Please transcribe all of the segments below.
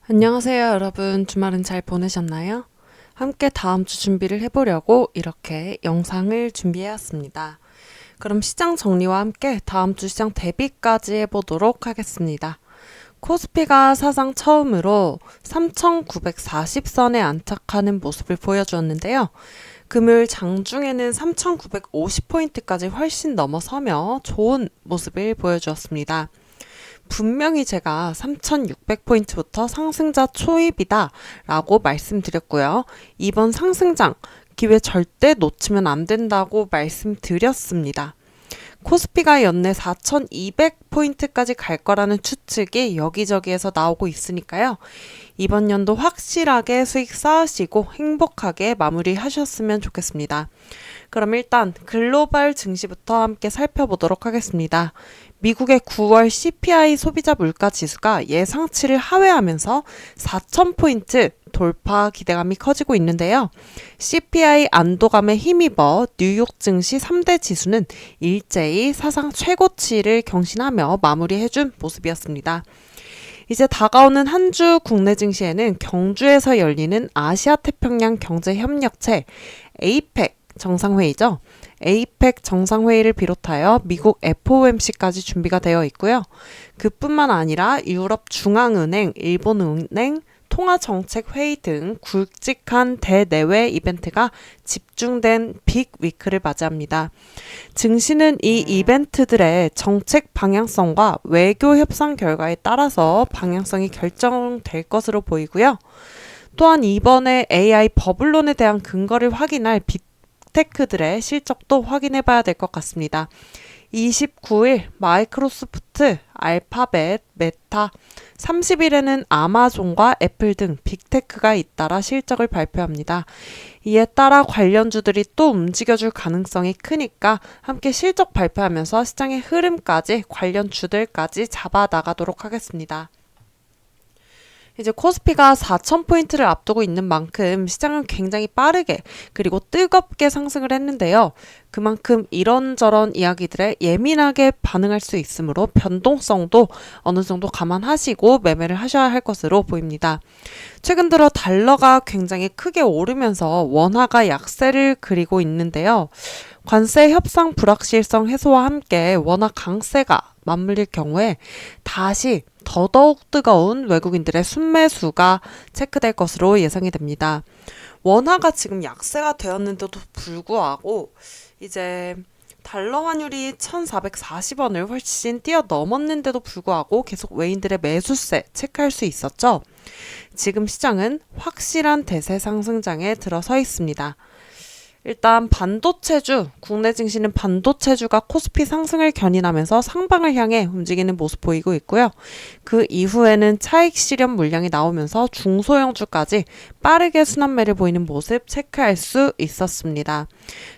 안녕하세요, 여러분. 주말은 잘 보내셨나요? 함께 다음 주 준비를 해보려고 이렇게 영상을 준비해왔습니다. 그럼 시장 정리와 함께 다음 주 시장 대비까지 해보도록 하겠습니다. 코스피가 사상 처음으로 3,940선에 안착하는 모습을 보여주었는데요. 금요일 장중에는 3,950포인트까지 훨씬 넘어서며 좋은 모습을 보여주었습니다. 분명히 제가 3,600포인트부터 상승자 초입이다 라고 말씀드렸고요. 이번 상승장 기회 절대 놓치면 안 된다고 말씀드렸습니다. 코스피가 연내 4,200포인트까지 갈 거라는 추측이 여기저기에서 나오고 있으니까요. 이번 연도 확실하게 수익 쌓으시고 행복하게 마무리하셨으면 좋겠습니다. 그럼 일단 글로벌 증시부터 함께 살펴보도록 하겠습니다. 미국의 9월 CPI 소비자 물가 지수가 예상치를 하회하면서 4,000포인트 돌파 기대감이 커지고 있는데요. CPI 안도감에 힘입어 뉴욕 증시 3대 지수는 일제히 사상 최고치를 경신하며 마무리해준 모습이었습니다. 이제 다가오는 한 주 국내 증시에는 경주에서 열리는 아시아 태평양 경제협력체 APEC 정상회의죠. APEC 정상회의를 비롯하여 미국 FOMC까지 준비가 되어 있고요. 그뿐만 아니라 유럽 중앙은행, 일본은행, 통화정책회의 등 굵직한 대내외 이벤트가 집중된 빅 위크를 맞이합니다. 증시는 이 이벤트들의 정책 방향성과 외교 협상 결과에 따라서 방향성이 결정될 것으로 보이고요. 또한 이번에 AI 버블론에 대한 근거를 확인할 빅테크들의 실적도 확인해 봐야 될 것 같습니다. 29일 마이크로소프트, 알파벳, 메타, 30일에는 아마존과 애플 등 빅테크가 잇따라 실적을 발표합니다. 이에 따라 관련주들이 또 움직여줄 가능성이 크니까 함께 실적 발표하면서 시장의 흐름까지 관련주들까지 잡아 나가도록 하겠습니다. 이제 코스피가 4,000포인트를 앞두고 있는 만큼 시장은 굉장히 빠르게 그리고 뜨겁게 상승을 했는데요. 그만큼 이런저런 이야기들에 예민하게 반응할 수 있으므로 변동성도 어느 정도 감안하시고 매매를 하셔야 할 것으로 보입니다. 최근 들어 달러가 굉장히 크게 오르면서 원화가 약세를 그리고 있는데요. 관세 협상 불확실성 해소와 함께 원화 강세가 맞물릴 경우에 다시 더더욱 뜨거운 외국인들의 순매수가 체크될 것으로 예상이 됩니다. 원화가 지금 약세가 되었는데도 불구하고 이제 달러 환율이 1,440원을 훨씬 뛰어넘었는데도 불구하고 계속 외인들의 매수세 체크할 수 있었죠. 지금 시장은 확실한 대세 상승장에 들어서 있습니다. 일단 반도체주, 국내 증시는 반도체주가 코스피 상승을 견인하면서 상방을 향해 움직이는 모습 보이고 있고요. 그 이후에는 차익 실현 물량이 나오면서 중소형주까지 빠르게 순환매를 보이는 모습 체크할 수 있었습니다.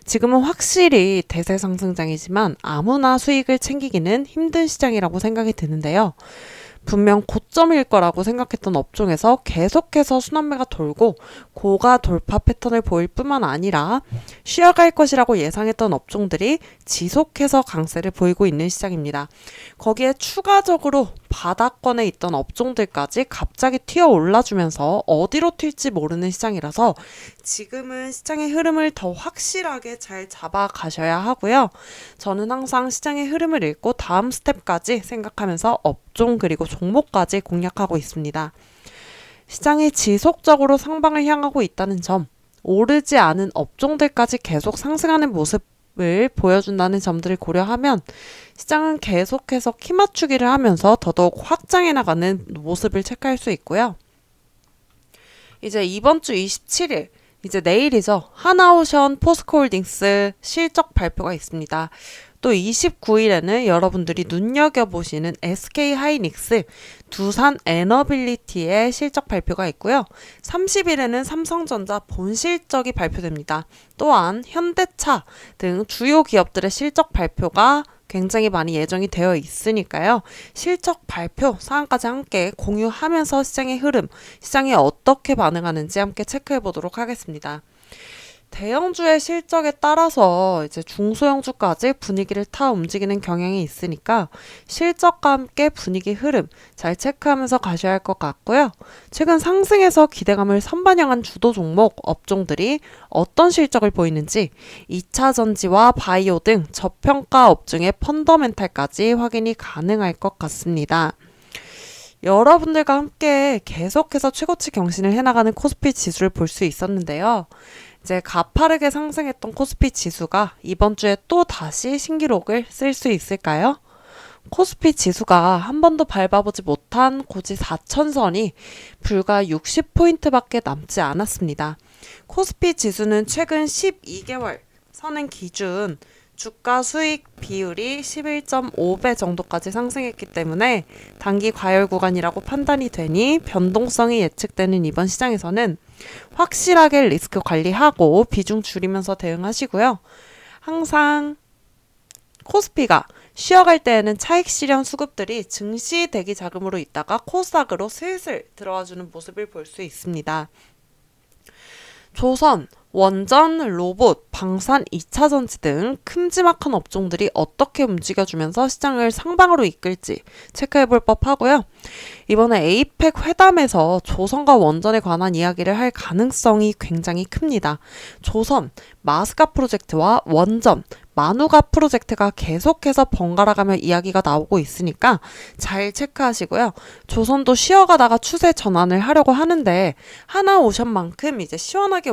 지금은 확실히 대세 상승장이지만 아무나 수익을 챙기기는 힘든 시장이라고 생각이 드는데요. 분명 고점일 거라고 생각했던 업종에서 계속해서 순환매가 돌고 고가 돌파 패턴을 보일 뿐만 아니라 쉬어갈 것이라고 예상했던 업종들이 지속해서 강세를 보이고 있는 시장입니다. 거기에 추가적으로 바닥권에 있던 업종들까지 갑자기 튀어 올라주면서 어디로 튈지 모르는 시장이라서 지금은 시장의 흐름을 더 확실하게 잘 잡아 가셔야 하고요. 저는 항상 시장의 흐름을 읽고 다음 스텝까지 생각하면서 업종 그리고 종목까지 공략하고 있습니다. 시장이 지속적으로 상방을 향하고 있다는 점, 오르지 않은 업종들까지 계속 상승하는 모습을 보여준다는 점들을 고려하면 시장은 계속해서 키 맞추기를 하면서 더더욱 확장해 나가는 모습을 체크할 수 있고요. 이제 이번 주 27일, 이제 내일이죠. 하나오션 포스코홀딩스 실적 발표가 있습니다. 또 29일에는 여러분들이 눈여겨보시는 SK하이닉스, 두산에너빌리티의 실적 발표가 있고요. 30일에는 삼성전자 본실적이 발표됩니다. 또한 현대차 등 주요 기업들의 실적 발표가 굉장히 많이 예정이 되어 있으니까요. 실적 발표 사항까지 함께 공유하면서 시장의 흐름, 시장이 어떻게 반응하는지 함께 체크해 보도록 하겠습니다. 대형주의 실적에 따라서 이제 중소형주까지 분위기를 타 움직이는 경향이 있으니까 실적과 함께 분위기 흐름 잘 체크하면서 가셔야 할 것 같고요. 최근 상승에서 기대감을 선반영한 주도 종목, 업종들이 어떤 실적을 보이는지 2차 전지와 바이오 등 저평가 업종의 펀더멘탈까지 확인이 가능할 것 같습니다. 여러분들과 함께 계속해서 최고치 경신을 해나가는 코스피 지수를 볼 수 있었는데요. 이제 가파르게 상승했던 코스피 지수가 이번 주에 또 다시 신기록을 쓸 수 있을까요? 코스피 지수가 한 번도 밟아보지 못한 고지 4천선이 불과 60포인트밖에 남지 않았습니다. 코스피 지수는 최근 12개월 선행 기준 주가 수익 비율이 11.5배 정도까지 상승했기 때문에 단기 과열 구간이라고 판단이 되니 변동성이 예측되는 이번 시장에서는 확실하게 리스크 관리하고 비중 줄이면서 대응하시고요. 항상 코스피가 쉬어갈 때에는 차익 실현 수급들이 증시 대기 자금으로 있다가 코스닥으로 슬슬 들어와주는 모습을 볼 수 있습니다. 조선, 원전, 로봇, 방산, 2차 전지 등 큼지막한 업종들이 어떻게 움직여주면서 시장을 상방으로 이끌지 체크해볼 법하고요. 이번에 에이펙 회담에서 조선과 원전에 관한 이야기를 할 가능성이 굉장히 큽니다. 조선, 마스가 프로젝트와 원전, 마누가 프로젝트가 계속해서 번갈아가며 이야기가 나오고 있으니까 잘 체크하시고요. 조선도 쉬어가다가 추세 전환을 하려고 하는데 하나오션만큼 이제 시원하게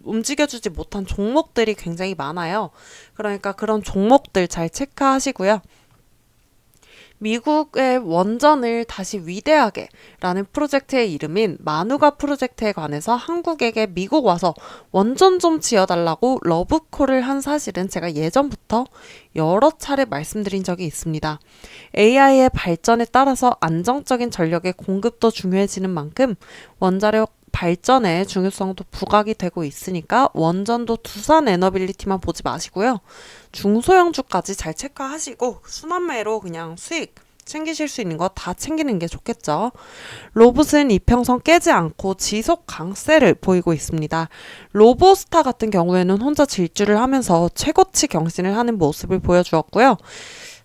움직여주지 못한 종목들이 굉장히 많아요. 그러니까 그런 종목들 잘 체크하시고요. 미국의 원전을 다시 위대하게 라는 프로젝트의 이름인 마누가 프로젝트에 관해서 한국에게 미국 와서 원전 좀 지어달라고 러브콜을 한 사실은 제가 예전부터 여러 차례 말씀드린 적이 있습니다. AI의 발전에 따라서 안정적인 전력의 공급도 중요해지는 만큼 원자력 발전의 중요성도 부각이 되고 있으니까 원전도 두산 에너빌리티만 보지 마시고요. 중소형주까지 잘 체크하시고 순환매로 그냥 수익 챙기실 수 있는 거 다 챙기는 게 좋겠죠. 로봇은 이평선 깨지 않고 지속 강세를 보이고 있습니다. 로보스타 같은 경우에는 혼자 질주를 하면서 최고치 경신을 하는 모습을 보여주었고요.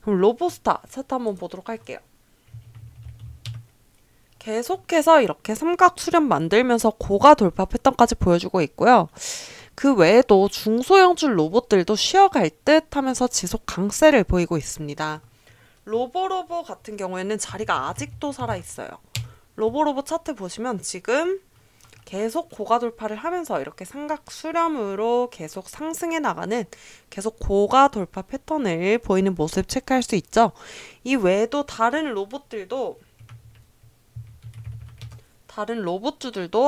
그럼 로보스타 차트 한번 보도록 할게요. 계속해서 이렇게 삼각 수렴 만들면서 고가 돌파 패턴까지 보여주고 있고요. 그 외에도 중소형주 로봇들도 쉬어갈 듯 하면서 지속 강세를 보이고 있습니다. 로보로보 같은 경우에는 자리가 아직도 살아있어요. 로보로보 차트 보시면 지금 계속 고가 돌파를 하면서 이렇게 삼각 수렴으로 계속 상승해 나가는 계속 고가 돌파 패턴을 보이는 모습 체크할 수 있죠. 이 외에도 다른 로봇주들도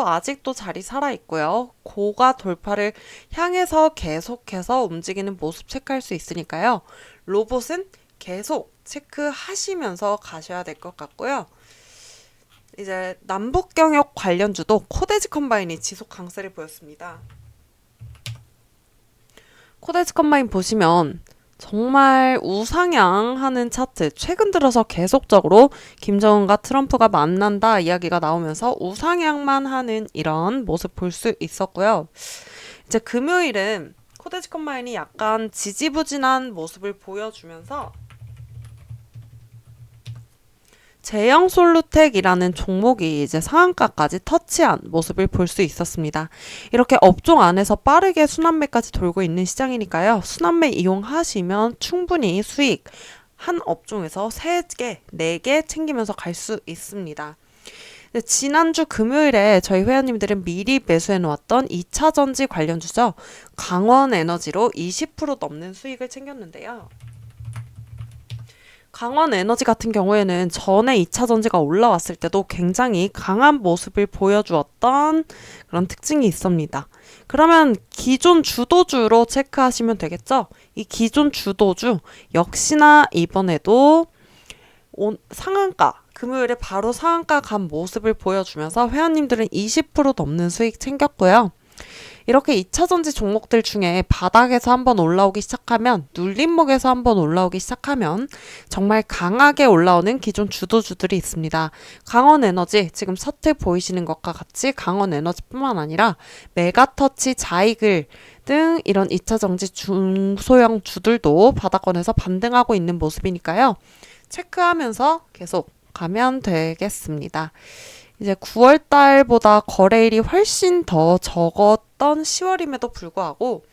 아직도 자리 살아있고요. 고가 돌파를 향해서 계속해서 움직이는 모습 체크할 수 있으니까요. 로봇은 계속 체크하시면서 가셔야 될 것 같고요. 이제 남북경역 관련주도 코데지 컴바인이 지속 강세를 보였습니다. 코데지 컴바인 보시면 정말 우상향하는 차트, 최근 들어서 계속적으로 김정은과 트럼프가 만난다 이야기가 나오면서 우상향만 하는 이런 모습 볼 수 있었고요. 이제 금요일은 코데지 컴바인이 약간 지지부진한 모습을 보여주면서 제형솔루텍이라는 종목이 이제 상한가까지 터치한 모습을 볼 수 있었습니다. 이렇게 업종 안에서 빠르게 순환매까지 돌고 있는 시장이니까요. 순환매 이용하시면 충분히 수익 한 업종에서 3개, 4개 챙기면서 갈 수 있습니다. 지난주 금요일에 저희 회원님들은 미리 매수해 놓았던 2차 전지 관련주죠. 강원에너지로 20% 넘는 수익을 챙겼는데요. 강원에너지 같은 경우에는 전에 2차 전지가 올라왔을 때도 굉장히 강한 모습을 보여주었던 그런 특징이 있습니다. 그러면 기존 주도주로 체크하시면 되겠죠? 이 기존 주도주 역시나 이번에도 상한가, 금요일에 바로 상한가 간 모습을 보여주면서 회원님들은 20% 넘는 수익 챙겼고요. 이렇게 2차전지 종목들 중에 바닥에서 한번 올라오기 시작하면, 눌림목에서 한번 올라오기 시작하면 정말 강하게 올라오는 기존 주도주들이 있습니다. 강원에너지, 지금 서트 보이시는 것과 같이 강원에너지뿐만 아니라 메가터치, 자이글 등 이런 2차전지 중소형 주들도 바닥권에서 반등하고 있는 모습이니까요. 체크하면서 계속 가면 되겠습니다. 이제 9월 달보다 거래일이 훨씬 더 적었던 10월임에도 불구하고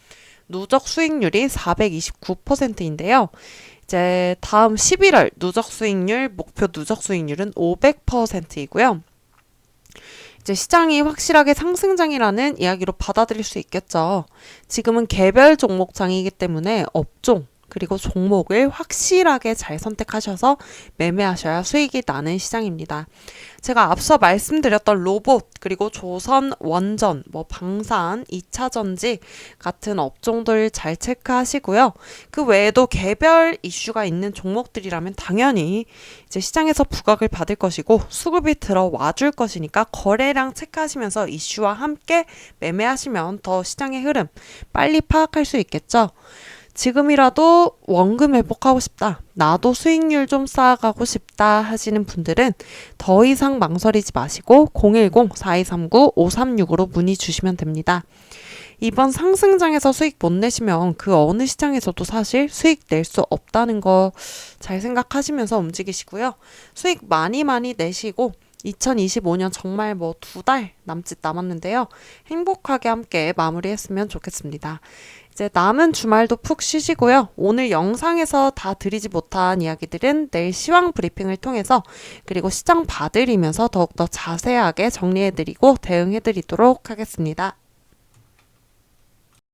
누적 수익률이 429%인데요. 이제 다음 11월 누적 수익률, 목표 누적 수익률은 500%이고요. 이제 시장이 확실하게 상승장이라는 이야기로 받아들일 수 있겠죠. 지금은 개별 종목장이기 때문에 업종, 그리고 종목을 확실하게 잘 선택하셔서 매매하셔야 수익이 나는 시장입니다. 제가 앞서 말씀드렸던 로봇, 그리고 조선, 원전, 방산, 2차전지 같은 업종들 잘 체크하시고요. 그 외에도 개별 이슈가 있는 종목들이라면 당연히 이제 시장에서 부각을 받을 것이고 수급이 들어와 줄 것이니까 거래량 체크하시면서 이슈와 함께 매매하시면 더 시장의 흐름 빨리 파악할 수 있겠죠. 지금이라도 원금 회복하고 싶다, 나도 수익률 좀 쌓아가고 싶다 하시는 분들은 더 이상 망설이지 마시고 010-4239-536으로 문의 주시면 됩니다. 이번 상승장에서 수익 못 내시면 그 어느 시장에서도 사실 수익 낼 수 없다는 거 잘 생각하시면서 움직이시고요. 수익 많이 내시고 2025년 정말 2달 남짓 남았는데요. 행복하게 함께 마무리했으면 좋겠습니다. 이제 남은 주말도 푹 쉬시고요. 오늘 영상에서 다 드리지 못한 이야기들은 내일 시황 브리핑을 통해서, 그리고 시장 봐드리면서 더욱더 자세하게 정리해드리고 대응해드리도록 하겠습니다.